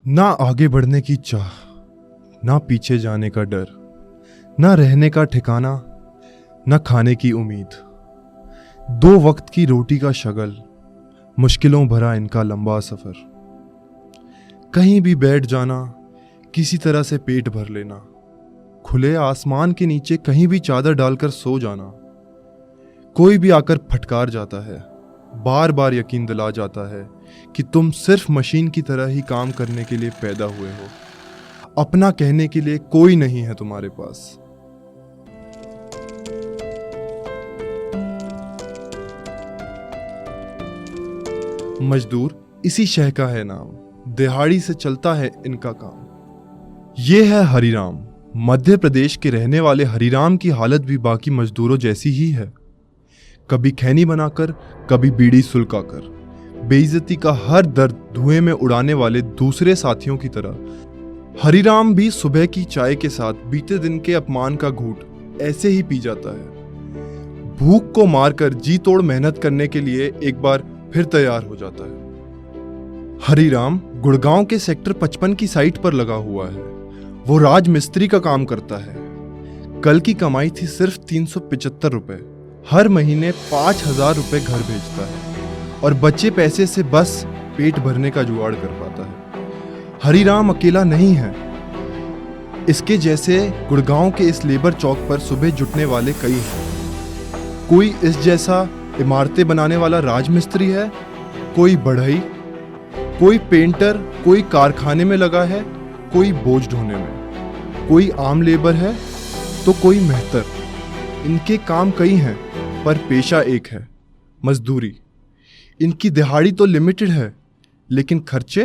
ना आगे बढ़ने की चाह, ना पीछे जाने का डर, ना रहने का ठिकाना, ना खाने की उम्मीद। दो वक्त की रोटी का शगल, मुश्किलों भरा इनका लंबा सफर। कहीं भी बैठ जाना, किसी तरह से पेट भर लेना, खुले आसमान के नीचे कहीं भी चादर डालकर सो जाना। कोई भी आकर फटकार जाता है, बार बार यकीन दिला जाता है कि तुम सिर्फ मशीन की तरह ही काम करने के लिए पैदा हुए हो। अपना कहने के लिए कोई नहीं है तुम्हारे पास। मजदूर इसी शह का है नाम, दिहाड़ी से चलता है इनका काम। ये है हरिराम। मध्य प्रदेश के रहने वाले हरिराम की हालत भी बाकी मजदूरों जैसी ही है। कभी खैनी बनाकर, कभी बीड़ी सुलगाकर, बेइज्जती का हर दर्द धुएं में उड़ाने वाले दूसरे साथियों की तरह हरिराम भी सुबह की चाय के साथ बीते दिन के अपमान का घूंट ऐसे ही पी जाता है। भूख को मारकर जी तोड़ मेहनत करने के लिए एक बार फिर तैयार हो जाता है। हरिराम गुड़गांव के सेक्टर 55 की साइट पर लगा हुआ है। वो राज मिस्त्री का काम करता है। कल की कमाई थी सिर्फ 375 रुपए। हर महीने 5,000 रुपए घर भेजता है और बचे पैसे से बस पेट भरने का जुगाड़ कर पाता है। हरिराम अकेला नहीं है। इसके जैसे गुड़गांव के इस लेबर चौक पर सुबह जुटने वाले कई हैं। कोई इस जैसा इमारतें बनाने वाला राजमिस्त्री है, कोई बढ़ई, कोई पेंटर, कोई कारखाने में लगा है, कोई बोझ ढोने में, कोई आम लेबर है तो कोई मेहतर। इनके काम कई हैं पर पेशा एक है, मजदूरी। इनकी दिहाड़ी तो लिमिटेड है लेकिन खर्चे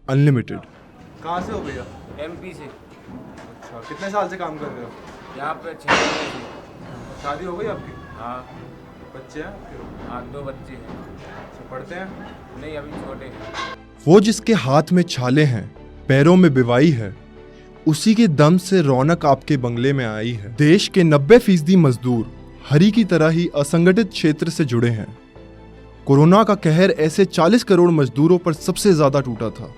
अनलिमिटेड। कहाँ से हो भैया? एमपी से। अच्छा, कितने साल से काम कर रहे हो? यहाँ पे 6 महीने से। शादी हो गई आपकी? हाँ। बच्चे हैं आपके? हाँ, 2 बच्चे हैं। अच्छा, पढ़ते हैं? नहीं, अभी छोटे हैं। वो जिसके हाथ में छाले हैं, पैरों में बिवाई है, उसी के दम से रौनक आपके बंगले में आई है। देश के 90% मजदूर हरी की तरह ही असंगठित क्षेत्र से जुड़े हैं। कोरोना का कहर ऐसे 40 करोड़ मजदूरों पर सबसे ज्यादा टूटा था।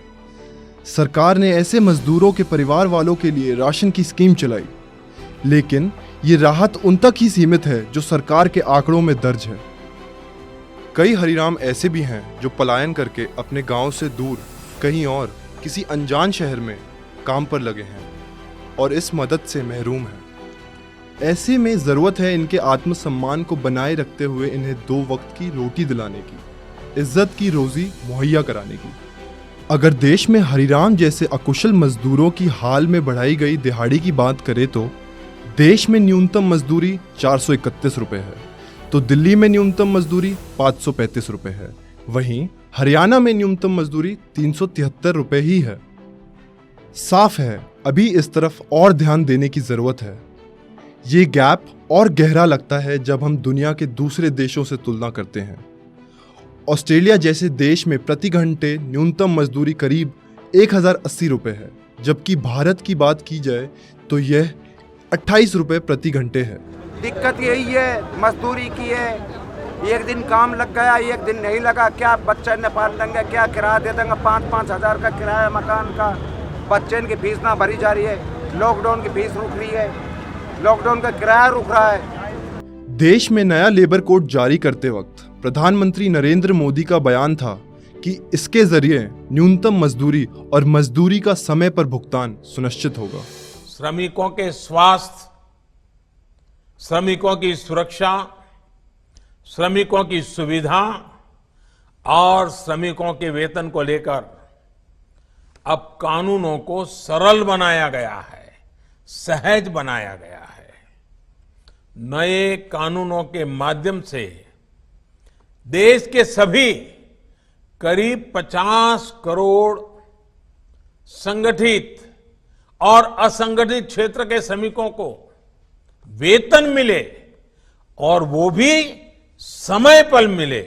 सरकार ने ऐसे मजदूरों के परिवार वालों के लिए राशन की स्कीम चलाई, लेकिन ये राहत उन तक ही सीमित है जो सरकार के आंकड़ों में दर्ज है। कई हरिराम ऐसे भी हैं जो पलायन करके अपने गांव से दूर कहीं और किसी अनजान शहर में काम पर लगे हैं और इस मदद से महरूम हैं। ऐसे में ज़रूरत है इनके आत्मसम्मान को बनाए रखते हुए इन्हें 2 वक्त की रोटी दिलाने की, इज्जत की रोज़ी मुहैया कराने की। अगर देश में हरिराम जैसे अकुशल मजदूरों की हाल में बढ़ाई गई दिहाड़ी की बात करें तो देश में न्यूनतम मजदूरी 431 रुपये है, तो दिल्ली में न्यूनतम मजदूरी 535 रुपये है। वहीं हरियाणा में न्यूनतम मजदूरी 373 रुपये ही है। साफ है अभी इस तरफ और ध्यान देने की ज़रूरत है। ये गैप और गहरा लगता है जब हम दुनिया के दूसरे देशों से तुलना करते हैं। ऑस्ट्रेलिया जैसे देश में प्रति घंटे न्यूनतम मजदूरी करीब 1080 रुपये है, जबकि भारत की बात की जाए तो यह 28 रुपये प्रति घंटे है। दिक्कत यही है, मजदूरी की है। एक दिन काम लग गया, एक दिन नहीं लगा, क्या बच्चे ने पाल देंगे, क्या किराया दे देंगे? 5-5 हज़ार का किराया मकान का। बच्चे की फीस ना भरी जा रही है, लॉकडाउन की फीस रुक रही है, लॉकडाउन का किराया रुक रहा है। देश में नया लेबर कोड जारी करते वक्त प्रधानमंत्री नरेंद्र मोदी का बयान था कि इसके जरिए न्यूनतम मजदूरी और मजदूरी का समय पर भुगतान सुनिश्चित होगा। श्रमिकों के स्वास्थ्य, श्रमिकों की सुरक्षा, श्रमिकों की सुविधा और श्रमिकों के वेतन को लेकर अब कानूनों को सरल बनाया गया है, सहज बनाया गया है। नए कानूनों के माध्यम से देश के सभी करीब 50 करोड़ संगठित और असंगठित क्षेत्र के श्रमिकों को वेतन मिले और वो भी समय पर मिले,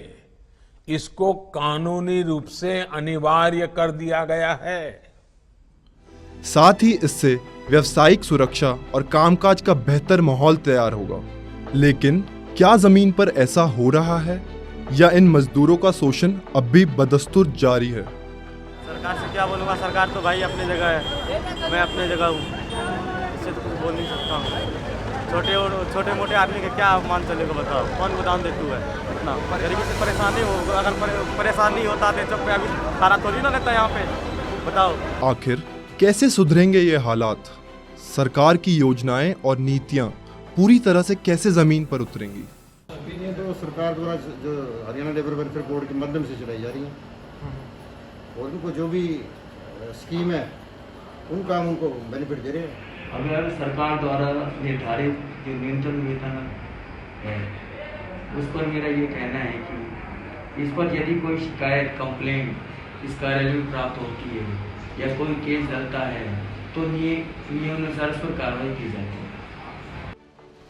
इसको कानूनी रूप से अनिवार्य कर दिया गया है। साथ ही इससे व्यावसायिक सुरक्षा और कामकाज का बेहतर माहौल तैयार होगा। लेकिन क्या जमीन पर ऐसा हो रहा है या इन मजदूरों का शोषण अब भी बदस्तूर जारी है? सरकार से क्या बोलूँगा, सरकार तो भाई अपनी जगह है, मैं अपनी जगह हूँ, इससे तो कुछ बोल नहीं सकता हूँ। छोटे मोटे आदमी के क्या मान चलेगा बताओ, कौन गोदाम देतू है इतना, गरीबी से परेशानी हो, अगर परेशान नहीं होता तो चौक पे अभी सारा थोड़ी ना लेता यहाँ पे, बताओ। आखिर कैसे सुधरेंगे ये हालात? सरकार की योजनाएं और नीतियां पूरी तरह से कैसे जमीन पर उतरेंगी? ये तो सरकार द्वारा जो हरियाणा लेबर वेलफेयर बोर्ड के माध्यम से चलाई जा रही है और उनको जो भी स्कीम है उनका हम उनको बेनिफिट दे रहे हैं। अगर सरकार द्वारा निर्धारित जो न्यूनतम वेतन है उस पर मेरा ये कहना है कि इस पर यदि कोई शिकायत कंप्लेंट इस कार्यालय में प्राप्त होती है या कोई केस डलता है तो नियमानुसार उस पर कार्रवाई की जाती है।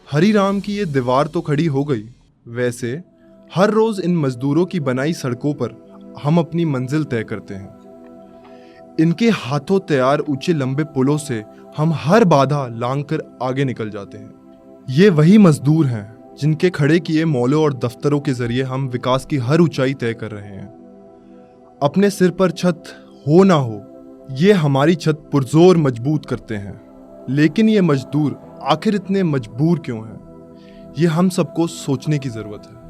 हरिराम की ये दीवार तो खड़ी हो गई, वैसे हर रोज इन मजदूरों की बनाई सड़कों पर हम अपनी मंजिल तय करते हैं। इनके हाथों तैयार ऊंचे लंबे पुलों से हम हर बाधा लांघकर आगे निकल जाते हैं। ये वही मजदूर हैं जिनके खड़े किए मॉलों और दफ्तरों के जरिए हम विकास की हर ऊंचाई तय कर रहे हैं। अपने सिर पर छत हो ना हो, ये हमारी छत पुरजोर मजबूत करते हैं। लेकिन ये मजदूर आखिर इतने मजबूर क्यों हैं? ये हम सबको सोचने की जरूरत है।